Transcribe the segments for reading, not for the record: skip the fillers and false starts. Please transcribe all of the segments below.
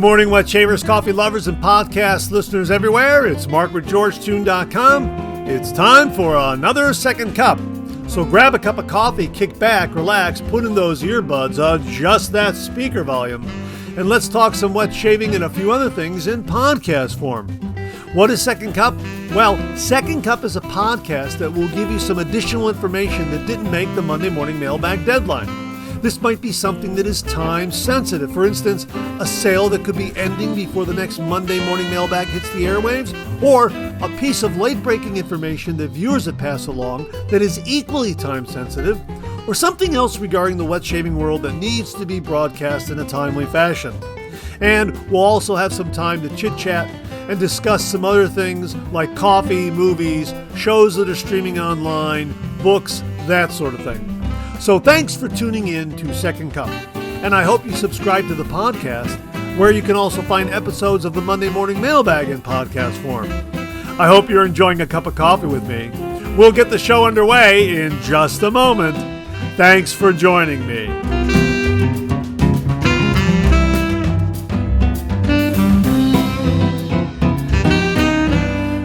morning, wet shavers, coffee lovers, and podcast listeners everywhere. It's Mark with GeorgeTune.com. It's time for another second cup. So grab a cup of coffee, kick back, relax, put in those earbuds, adjust that speaker volume, and let's talk some wet shaving and a few other things in podcast form. What is Second Cup? Well, Second Cup is a podcast that will give you some additional information that didn't make the Monday morning mailbag deadline. This might be something that is time sensitive. For instance, a sale that could be ending before the next Monday morning mailbag hits the airwaves, or a piece of late-breaking information that viewers have passed along that is equally time sensitive, or something else regarding the wet shaving world that needs to be broadcast in a timely fashion. And we'll also have some time to chit-chat and discuss some other things like coffee, movies, shows that are streaming online, books, that sort of thing. So thanks for tuning in to Second Cup, and I hope you subscribe to the podcast, where you can also find episodes of the Monday Morning Mailbag in podcast form. I hope you're enjoying a cup of coffee with me. We'll get the show underway in just a moment. Thanks for joining me.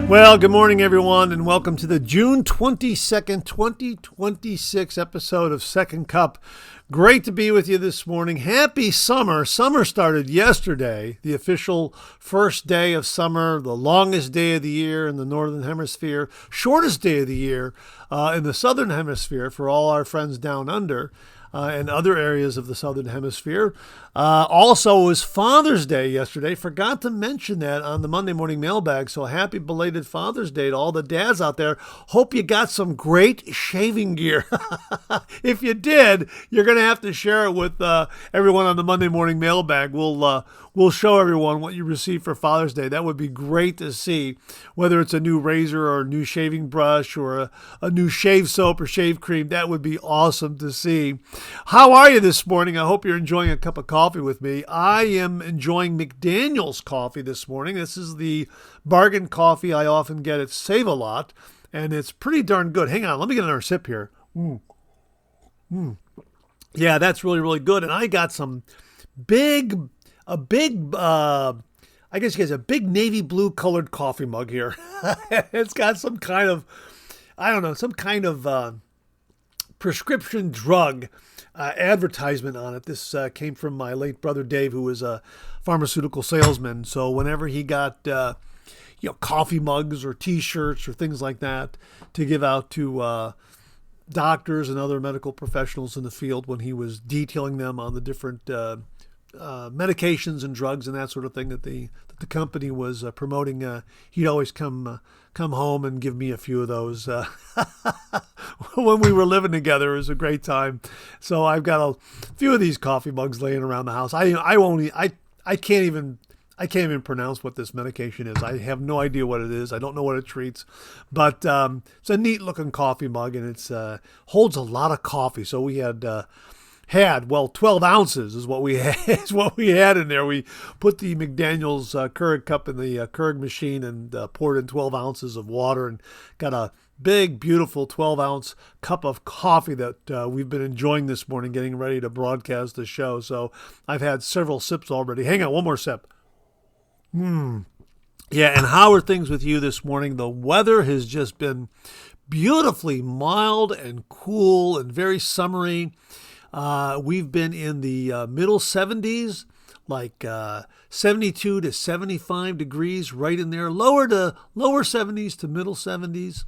Well, good morning, everyone, and welcome to the June 22nd, 2026 episode of Second Cup. Great to be with you this morning. Happy summer. Summer started yesterday, the official first day of summer, the longest day of the year in the Northern Hemisphere, shortest day of the year in the Southern Hemisphere for all our friends down under. And other areas of the Southern Hemisphere. Also, it was Father's Day yesterday. Forgot to mention that on the Monday Morning Mailbag. So happy belated Father's Day to all the dads out there. Hope you got some great shaving gear. If you did, you're going to have to share it with everyone on the Monday Morning Mailbag. We'll show everyone what you received for Father's Day. That would be great to see, whether it's a new razor or a new shaving brush or a new shave soap or shave cream. That would be awesome to see. How are you this morning? I hope you're enjoying a cup of coffee with me. I am enjoying McDaniel's coffee this morning. This is the bargain coffee I often get at Save-A-Lot, and it's pretty darn good. Hang on, let me get another sip here. Yeah, that's really, really good. And I got some I guess you guys, a big navy blue colored coffee mug here. It's got some kind of, prescription drug advertisement on it. This came from my late brother Dave, who was a pharmaceutical salesman. So whenever he got coffee mugs or T-shirts or things like that to give out to doctors and other medical professionals in the field when he was detailing them on the different medications and drugs and that sort of thing that the company was promoting, he'd always come home and give me a few of those. When we were living together, it was a great time. So I've got a few of these coffee mugs laying around the house. I can't even pronounce what this medication is. I have no idea what it is. I don't know what it treats, but it's a neat looking coffee mug, and it's holds a lot of coffee. So we had 12 ounces is what we had in there. We put the McDaniel's Keurig cup in the Keurig machine and poured in 12 ounces of water and got a big, beautiful 12-ounce cup of coffee that we've been enjoying this morning, getting ready to broadcast the show. So I've had several sips already. Hang on, one more sip. Yeah, and how are things with you this morning? The weather has just been beautifully mild and cool and very summery. We've been in the middle 70s, like 72 to 75 degrees, right in there. Lower 70s to middle 70s,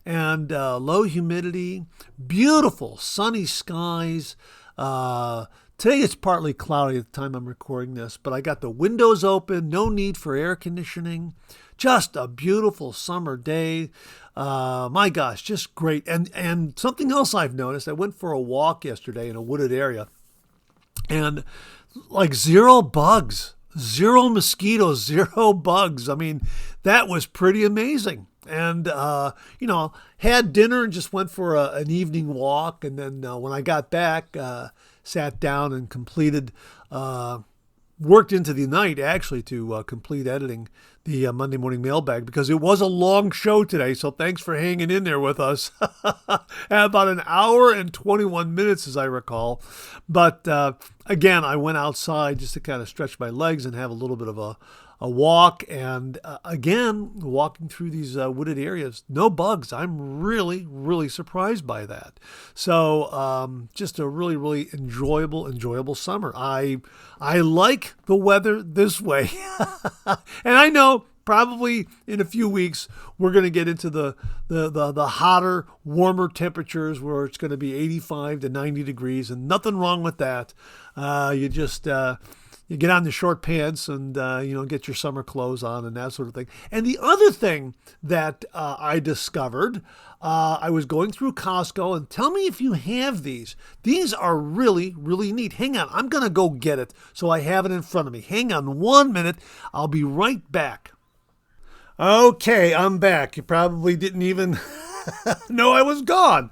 and low humidity. Beautiful sunny skies. Today it's partly cloudy at the time I'm recording this, but I got the windows open, no need for air conditioning. Just a beautiful summer day. My gosh, just great. And something else I've noticed, I went for a walk yesterday in a wooded area, and like zero bugs, zero mosquitoes, zero bugs. I mean, that was pretty amazing. And, had dinner and just went for an evening walk. And then when I got back, sat down and completed the worked into the night actually to complete editing the Monday morning mailbag because it was a long show today. So thanks for hanging in there with us. About an hour and 21 minutes, as I recall. But again, I went outside just to kind of stretch my legs and have a little bit of a walk. And again, walking through these wooded areas, no bugs. I'm really, really surprised by that. So just a really, really enjoyable summer. I like the weather this way. And I know probably in a few weeks, we're going to get into the hotter, warmer temperatures where it's going to be 85 to 90 degrees and nothing wrong with that. You just... you get on the short pants and, get your summer clothes on and that sort of thing. And the other thing that I discovered, I was going through Costco, and tell me if you have these. These are really, really neat. Hang on. I'm going to go get it so I have it in front of me. Hang on 1 minute. I'll be right back. Okay, I'm back. You probably didn't even know I was gone.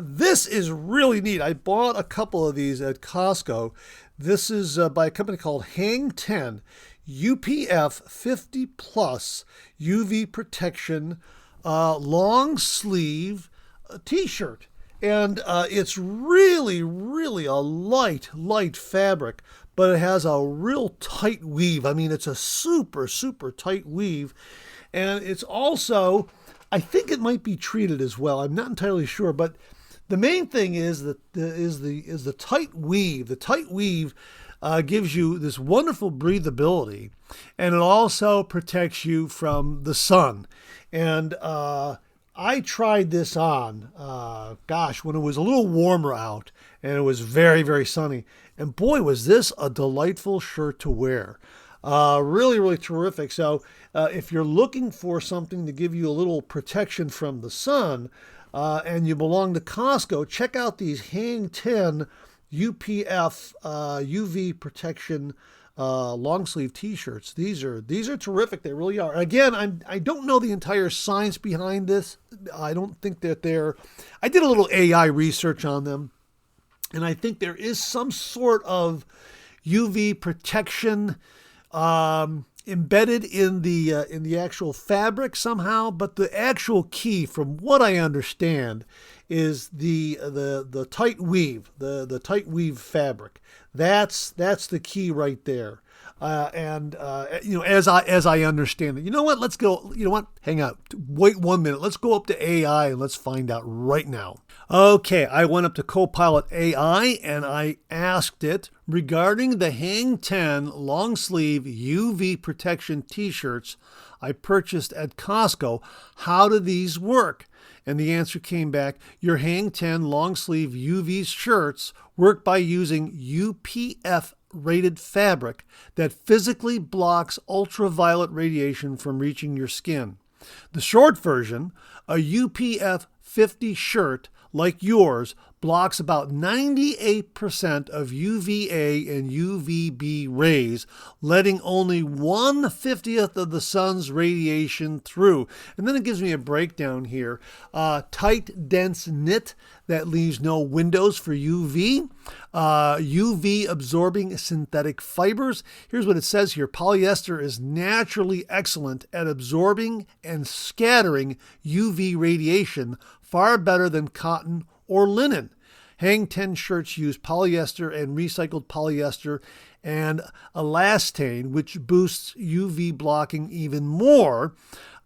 This is really neat. I bought a couple of these at Costco. This is by a company called Hang 10 UPF 50 Plus UV Protection long sleeve t-shirt. And it's really, really a light fabric, but it has a real tight weave. I mean, it's a super, super tight weave. And it's also, I think it might be treated as well. I'm not entirely sure, but the main thing is that the tight weave. The tight weave gives you this wonderful breathability, and it also protects you from the sun. And I tried this on, when it was a little warmer out and it was very, very sunny. And boy, was this a delightful shirt to wear. Really, really terrific. So if you're looking for something to give you a little protection from the sun, and you belong to Costco, check out these Hang 10 UPF UV protection long sleeve t-shirts. These are terrific. They really are. Again, I don't know the entire science behind this. I don't think that I did a little AI research on them, and I think there is some sort of UV protection embedded in the actual fabric somehow, but the actual key, from what I understand, is the tight weave, the tight weave fabric. That's the key right there. As I understand it, you know what? Let's go. You know what? Hang out. Wait 1 minute. Let's go up to AI and let's find out right now. Okay, I went up to Copilot AI and I asked it regarding the Hang 10 long sleeve UV protection t-shirts I purchased at Costco. How do these work? And the answer came back, your Hang 10 long sleeve UV shirts work by using UPF rated fabric that physically blocks ultraviolet radiation from reaching your skin. The short version, a UPF 50 shirt like yours blocks about 98% of UVA and UVB rays, letting only 1/50th of the sun's radiation through. And then it gives me a breakdown here. Tight, dense knit that leaves no windows for UV. UV absorbing synthetic fibers. Here's what it says here. Polyester is naturally excellent at absorbing and scattering UV radiation, far better than cotton or linen. Hang 10 shirts use polyester and recycled polyester and elastane, which boosts UV blocking even more.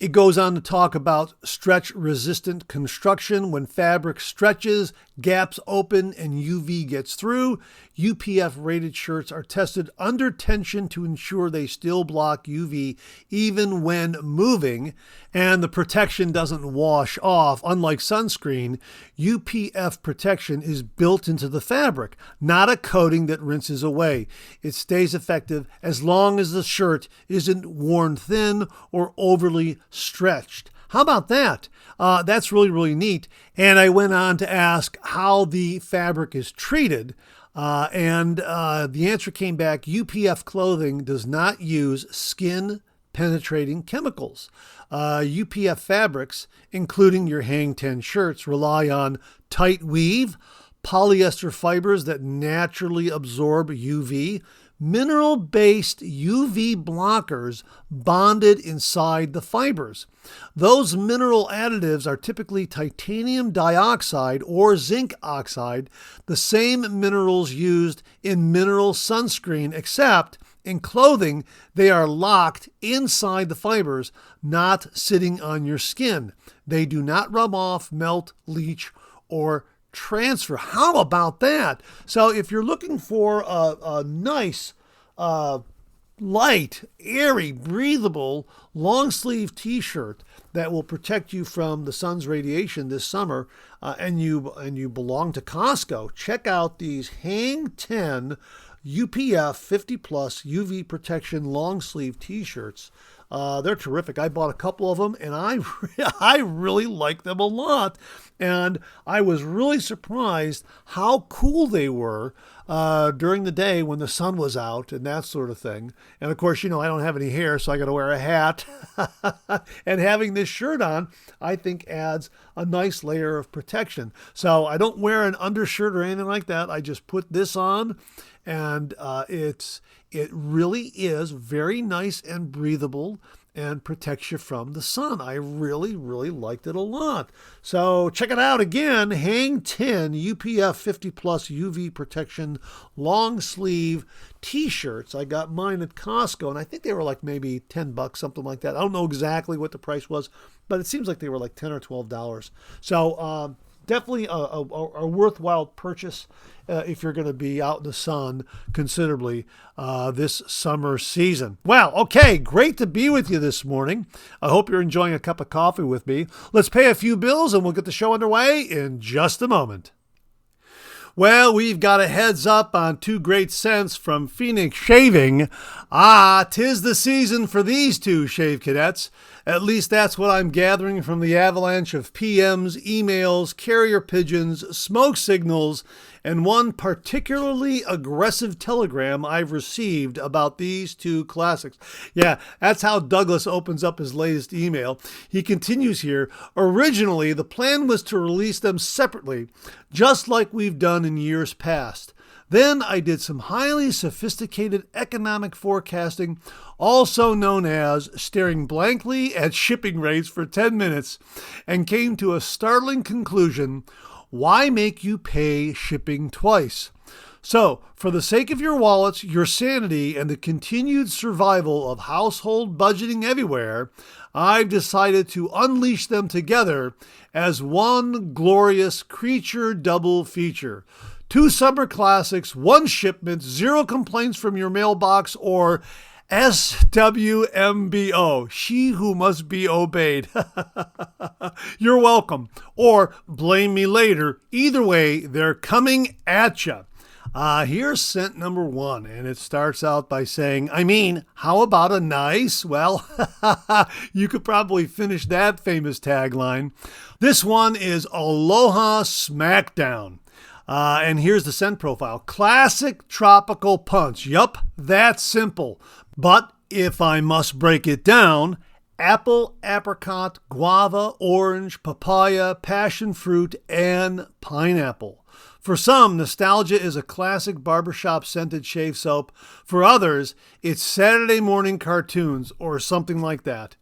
It goes on to talk about stretch-resistant construction. When fabric stretches, gaps open, and UV gets through. UPF-rated shirts are tested under tension to ensure they still block UV even when moving, and the protection doesn't wash off. Unlike sunscreen, UPF protection is built into the fabric, not a coating that rinses away. It stays effective as long as the shirt isn't worn thin or overly stretched. How about that? That's really, really neat. And I went on to ask how the fabric is treated. And the answer came back, UPF clothing does not use skin-penetrating chemicals. UPF fabrics, including your Hang 10 shirts, rely on tight weave, polyester fibers that naturally absorb UV, mineral-based UV blockers bonded inside the fibers. Those mineral additives are typically titanium dioxide or zinc oxide, the same minerals used in mineral sunscreen, except in clothing, they are locked inside the fibers, not sitting on your skin. They do not rub off, melt, leach, or transfer. How about that? So if you're looking for a nice, light, airy, breathable, long sleeve t-shirt that will protect you from the sun's radiation this summer, and you belong to Costco, check out these Hang 10 UPF 50 plus UV protection long sleeve t-shirts. They're terrific. I bought a couple of them, and I really like them a lot. And I was really surprised how cool they were during the day when the sun was out and that sort of thing. And of course, I don't have any hair, so I got to wear a hat. And having this shirt on, I think adds a nice layer of protection. So I don't wear an undershirt or anything like that. I just put this on, and it really is very nice and breathable and protects you from the sun. I really, really liked it a lot. So check it out again. Hang 10 UPF 50 plus UV protection long sleeve t-shirts. I got mine at Costco, and I think they were like maybe $10, something like that. I don't know exactly what the price was, but it seems like they were like $10 or $12. So definitely a worthwhile purchase if you're going to be out in the sun considerably this summer season. Well, okay, great to be with you this morning. I hope you're enjoying a cup of coffee with me. Let's pay a few bills and we'll get the show underway in just a moment. Well, we've got a heads up on 2 great scents from Phoenix Shaving. 'Tis the season for these 2 shave cadets. At least that's what I'm gathering from the avalanche of PMs, emails, carrier pigeons, smoke signals, and one particularly aggressive telegram I've received about these 2 classics. Yeah, that's how Douglas opens up his latest email. He continues here, originally the plan was to release them separately, just like we've done in years past. Then I did some highly sophisticated economic forecasting, also known as staring blankly at shipping rates for 10 minutes, and came to a startling conclusion. Why make you pay shipping twice? So, for the sake of your wallets, your sanity, and the continued survival of household budgeting everywhere, I've decided to unleash them together as one glorious creature double feature. 2 summer classics, 1 shipment, 0 complaints from your mailbox, or SWMBO, she who must be obeyed. You're welcome. Or blame me later. Either way, they're coming at you. Here's scent number 1, and it starts out by saying, how about a nice? Well, you could probably finish that famous tagline. This one is Aloha Smackdown. And here's the scent profile. Classic tropical punch. Yup, that's simple. But if I must break it down, apple, apricot, guava, orange, papaya, passion fruit, and pineapple. For some, nostalgia is a classic barbershop scented shave soap. For others, it's Saturday morning cartoons or something like that.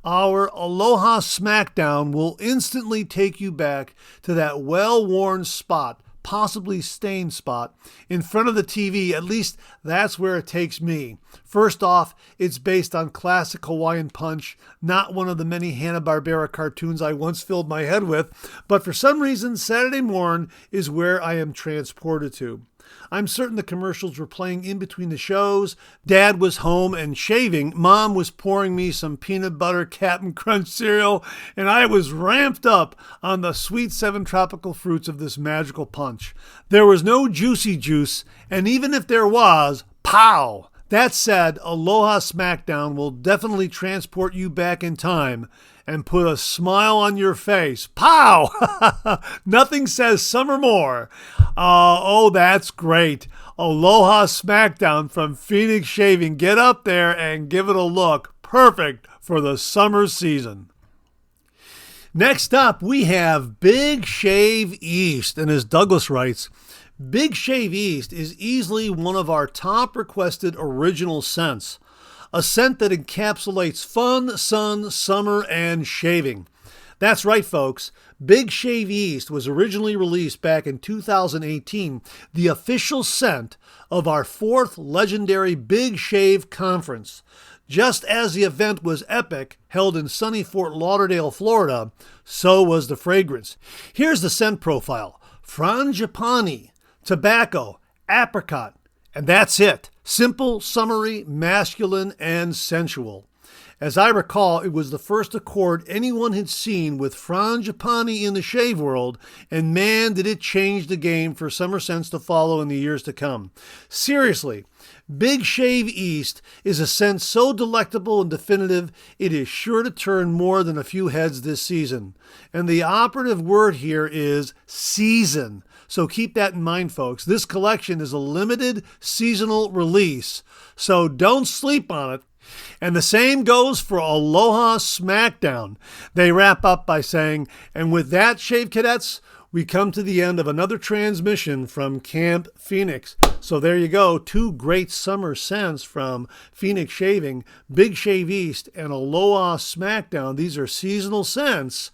Our Aloha Smackdown will instantly take you back to that well-worn spot, possibly stained spot, in front of the TV. At least that's where it takes me. First off, it's based on classic Hawaiian Punch, not one of the many Hanna-Barbera cartoons I once filled my head with, but for some reason, Saturday morn is where I am transported to. I'm certain the commercials were playing in between the shows. Dad was home and shaving. Mom was pouring me some peanut butter Cap'n Crunch cereal, and I was ramped up on the sweet 7 tropical fruits of this magical punch. There was no juicy juice, and even if there was, pow! That said, Aloha Smackdown will definitely transport you back in time and put a smile on your face. Pow! Nothing says summer more. Oh, that's great. Aloha Smackdown from Phoenix Shaving. Get up there and give it a look. Perfect for the summer season. Next up, we have Big Shave East. And as Douglas writes, Big Shave East is easily one of our top requested original scents. A scent that encapsulates fun, sun, summer, and shaving. That's right, folks. Big Shave East was originally released back in 2018, the official scent of our 4th legendary Big Shave Conference. Just as the event was epic, held in sunny Fort Lauderdale, Florida, so was the fragrance. Here's the scent profile. Frangipani, tobacco, apricot, and that's it. Simple, summery, masculine, and sensual. As I recall, it was the first accord anyone had seen with frangipani in the shave world, and man, did it change the game for summer scents to follow in the years to come. Seriously, Big Shave East is a scent so delectable and definitive, it is sure to turn more than a few heads this season. And the operative word here is season. So keep that in mind, folks. This collection is a limited seasonal release, so don't sleep on it. And the same goes for Aloha Smackdown. They wrap up by saying, and with that, Shave Cadets, we come to the end of another transmission from Camp Phoenix. So there you go, 2 great summer scents from Phoenix Shaving, Big Shave East and Aloha Smackdown. These are seasonal scents.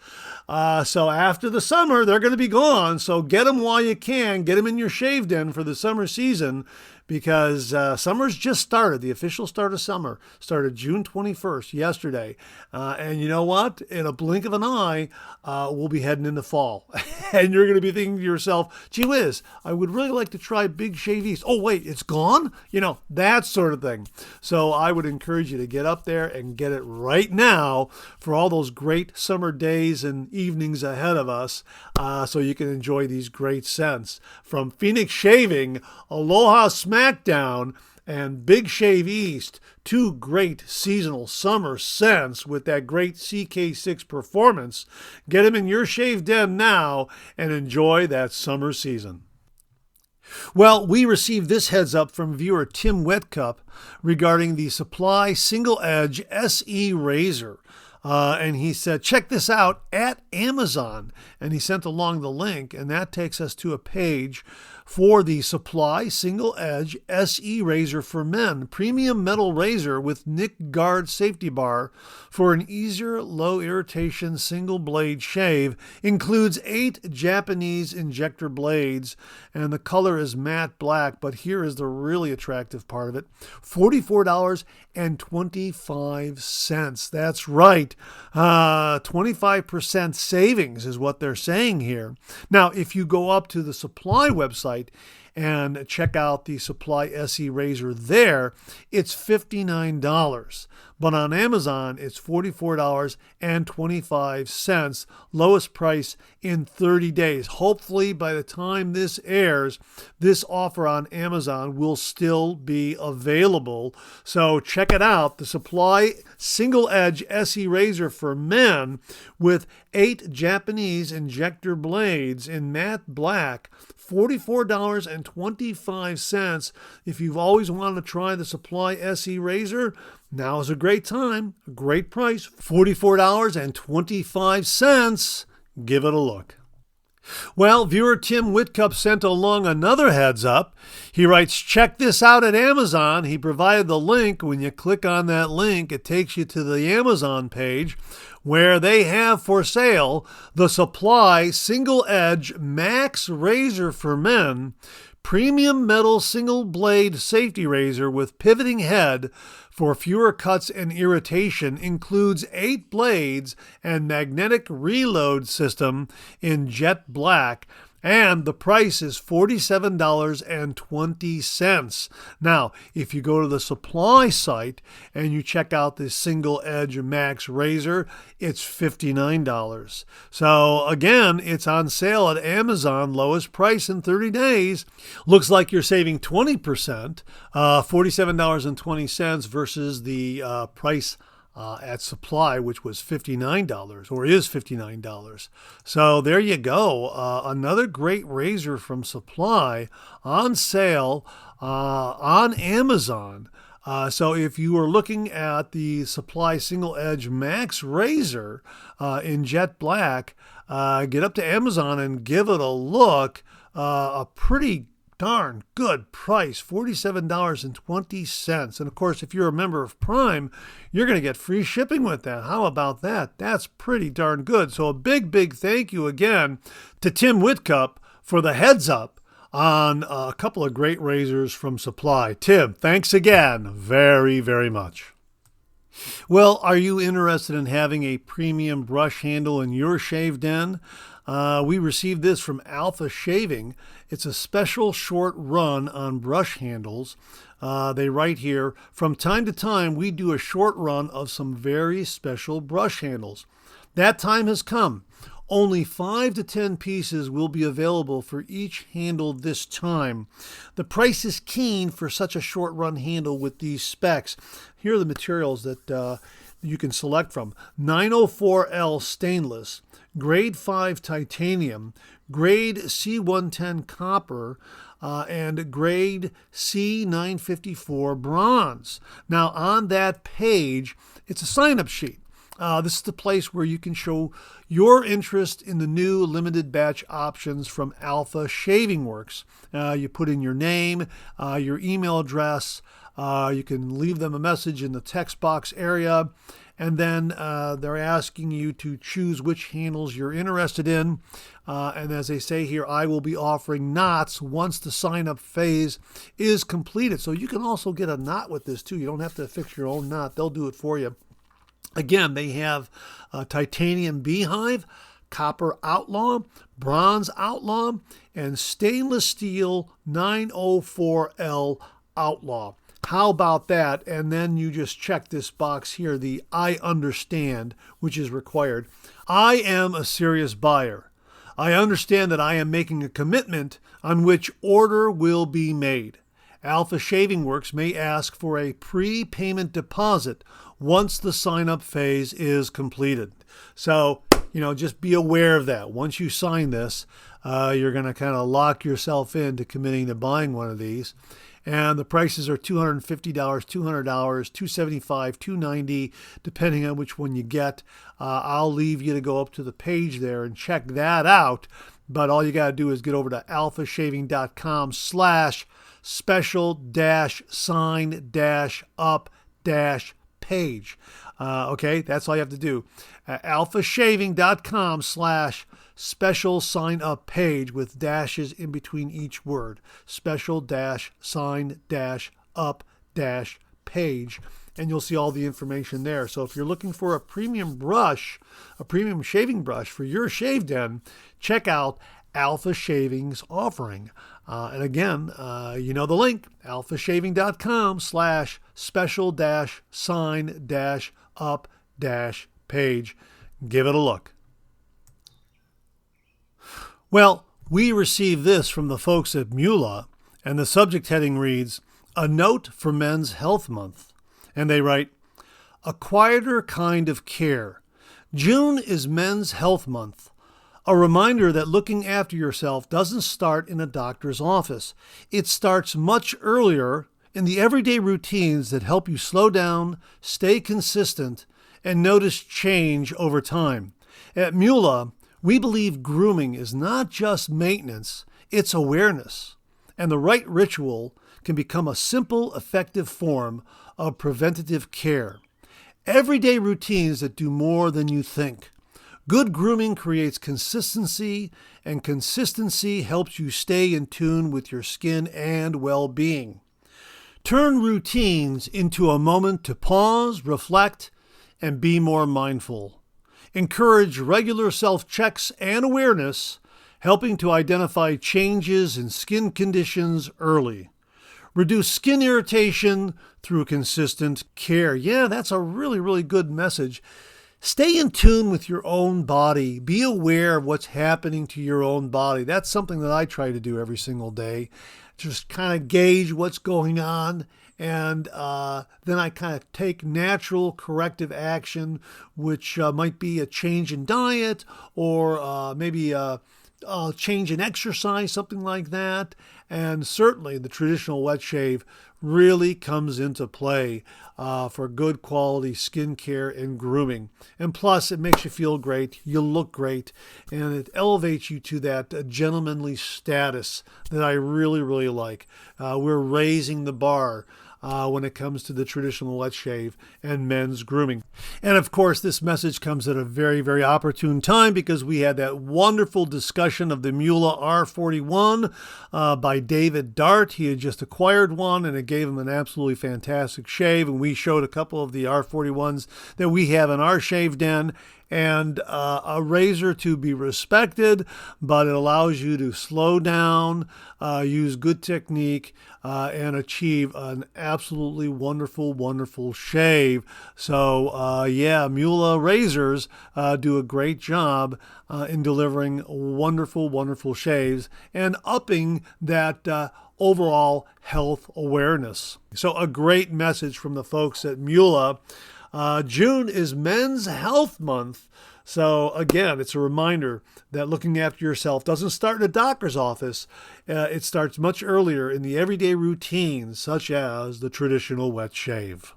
So after the summer, they're going to be gone. So get them while you can. Get them in your shave den for the summer season, because summer's just started. The official start of summer started June 21st, yesterday. And you know what? In a blink of an eye, we'll be heading into fall. And you're going to be thinking to yourself, gee whiz, I would really like to try Big Shave East. Oh, wait, it's gone? You know, that sort of thing. So I would encourage you to get up there and get it right now for all those great summer days and evenings ahead of us, so you can enjoy these great scents. From Phoenix Shaving, Aloha Smackdown, and Big Shave East, 2 great seasonal summer scents with that great CK6 performance. Get them in your shave den now and enjoy that summer season. Well, we received this heads up from viewer Tim Wetcup regarding the Supply Single Edge SE Razor. And he said, check this out at Amazon. And he sent along the link, and that takes us to a page for the Supply Single Edge SE Razor for Men, premium metal razor with Nick Guard safety bar for an easier, low irritation single blade shave. Includes 8 Japanese injector blades, and the color is matte black, but here is the really attractive part of it. $44.25. That's right. 25% savings is what they're saying here. Now, if you go up to the Supply website and check out the Supply SE Razor there, it's $59. But on Amazon, it's $44.25, lowest price in 30 days. Hopefully, by the time this airs, this offer on Amazon will still be available. So check it out, the Supply Single Edge SE Razor for Men with 8 Japanese injector blades in matte black, $44.25. If you've always wanted to try the Supply SE Razor, now is a great time, a great price, $44.25. Give it a look. Well, viewer Tim Whitcup sent along another heads up. He writes, check this out at Amazon. He provided the link. When you click on that link, it takes you to the Amazon page where they have for sale the Supply Single Edge Max Razor for Men, premium metal single blade safety razor with pivoting head for fewer cuts and irritation. Includes 8 blades and magnetic reload system in jet black. And the price is $47.20. Now, if you go to the Supply site and you check out this Single Edge Max Razor, it's $59. So again, it's on sale at Amazon, lowest price in 30 days. Looks like you're saving 20%, $47.20 versus the price at Supply, which was $59 or is $59. So there you go. Another great razor from Supply on sale on Amazon. So if you are looking at the Supply Single Edge Max Razor in jet black, get up to Amazon and give it a look. A pretty darn good price, $47.20. And of course, if you're a member of Prime, you're going to get free shipping with that. How about that? That's pretty darn good. So a big thank you again to Tim Whitcup for the heads up on a couple of great razors from Supply. Tim, thanks again very much. Well, are you interested in having a premium brush handle in your shave den? We received this from Alpha Shaving. It's a special short run on brush handles. They write here, from time to time, we do a short run of some very special brush handles. That time has come. Only 5 to 10 pieces will be available for each handle this time. The price is keen for such a short run handle with these specs. Here are the materials that you can select from. 904L stainless, grade 5 titanium, grade C110 copper, and grade C954 bronze. Now on that page, it's a sign-up sheet. This is the place where you can show your interest in the new limited batch options from Alpha Shaving Works. You put in your name, your email address, you can leave them a message in the text box area, and then they're asking you to choose which handles you're interested in. And as they say here, I will be offering knots once the sign-up phase is completed. So you can also get a knot with this too. You don't have to fix your own knot. They'll do it for you. Again, they have titanium beehive, copper outlaw, bronze outlaw, and stainless steel 904L outlaw. How about that? And then you just check this box here, the I understand, which is required. I am a serious buyer. I understand that I am making a commitment on which order will be made. Alpha Shaving Works may ask for a prepayment deposit once the sign-up phase is completed. So, just be aware of that. Once you sign this, you're going to kind of lock yourself into committing to buying one of these. And the prices are $250, $200, $275, $290, depending on which one you get. I'll leave you to go up to the page there and check that out. But all you got to do is get over to alphashaving.com/special-sign-up-page. Okay, that's all you have to do. alphashaving.com/special sign up page with dashes in between each word. Special-sign-up-page. And you'll see all the information there. So if you're looking for a premium brush, a premium shaving brush for your shave den, check out Alpha Shaving's offering. And again, you know the link, alphashaving.com/special-sign-up-page. Give it a look. Well, we received this from the folks at Mula, and the subject heading reads, A Note for Men's Health Month. And they write, A quieter kind of care. June is Men's Health Month. A reminder that looking after yourself doesn't start in a doctor's office. It starts much earlier in the everyday routines that help you slow down, stay consistent, and notice change over time. At Mula, we believe grooming is not just maintenance, it's awareness. And the right ritual can become a simple, effective form of preventative care. Everyday routines that do more than you think. Good grooming creates consistency, and consistency helps you stay in tune with your skin and well-being. Turn routines into a moment to pause, reflect, and be more mindful. Encourage regular self-checks and awareness, helping to identify changes in skin conditions early. Reduce skin irritation through consistent care. Yeah, that's a really good message. Stay in tune with your own body. Be aware of what's happening to your own body. That's something that I try to do every single day. Just kind of gauge what's going on, and then I kind of take natural corrective action, which might be a change in diet or maybe a change in exercise, something like that. And certainly the traditional wet shave really comes into play for good quality skincare and grooming. And plus, it makes you feel great, you look great, and it elevates you to that gentlemanly status that I really, really like. We're raising the bar when it comes to the traditional wet shave and men's grooming. And of course, this message comes at a very, very opportune time because we had that wonderful discussion of the Mula R41 by David Dart. He had just acquired one and it gave him an absolutely fantastic shave. And we showed a couple of the R41s that we have in our shave den. And a razor to be respected, but it allows you to slow down, use good technique, and achieve an absolutely wonderful, wonderful shave. So, Mula razors do a great job in delivering wonderful, wonderful shaves and upping that overall health awareness. So a great message from the folks at Mula. June is Men's Health Month. So again, it's a reminder that looking after yourself doesn't start in a doctor's office. It starts much earlier in the everyday routines, such as the traditional wet shave.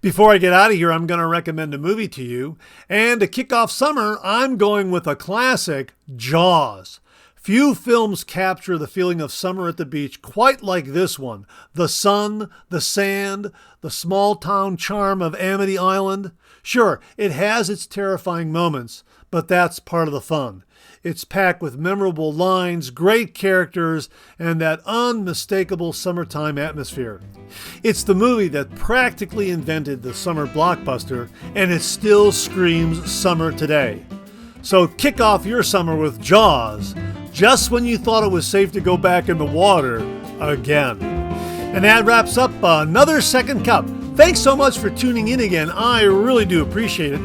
Before I get out of here, I'm going to recommend a movie to you. And to kick off summer, I'm going with a classic, Jaws. Few films capture the feeling of summer at the beach quite like this one. The sun, the sand, the small town charm of Amity Island. Sure, it has its terrifying moments, but that's part of the fun. It's packed with memorable lines, great characters, and that unmistakable summertime atmosphere. It's the movie that practically invented the summer blockbuster, and it still screams summer today. So kick off your summer with Jaws, just when you thought it was safe to go back in the water again. And that wraps up another Second Cup. Thanks so much for tuning in again. I really do appreciate it.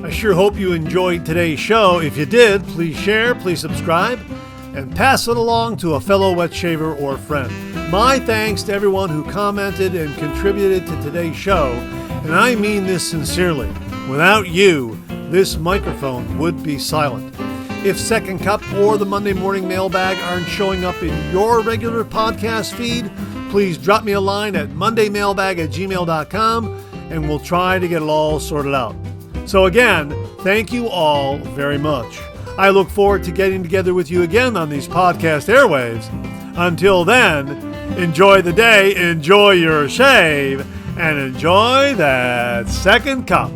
I sure hope you enjoyed today's show. If you did, please share, please subscribe, and pass it along to a fellow wet shaver or friend. My thanks to everyone who commented and contributed to today's show, and I mean this sincerely. Without you, this microphone would be silent. If Second Cup or the Monday Morning Mailbag aren't showing up in your regular podcast feed, please drop me a line at mondaymailbag@gmail.com and we'll try to get it all sorted out. So again, thank you all very much. I look forward to getting together with you again on these podcast airwaves. Until then, enjoy the day, enjoy your shave, and enjoy that Second Cup.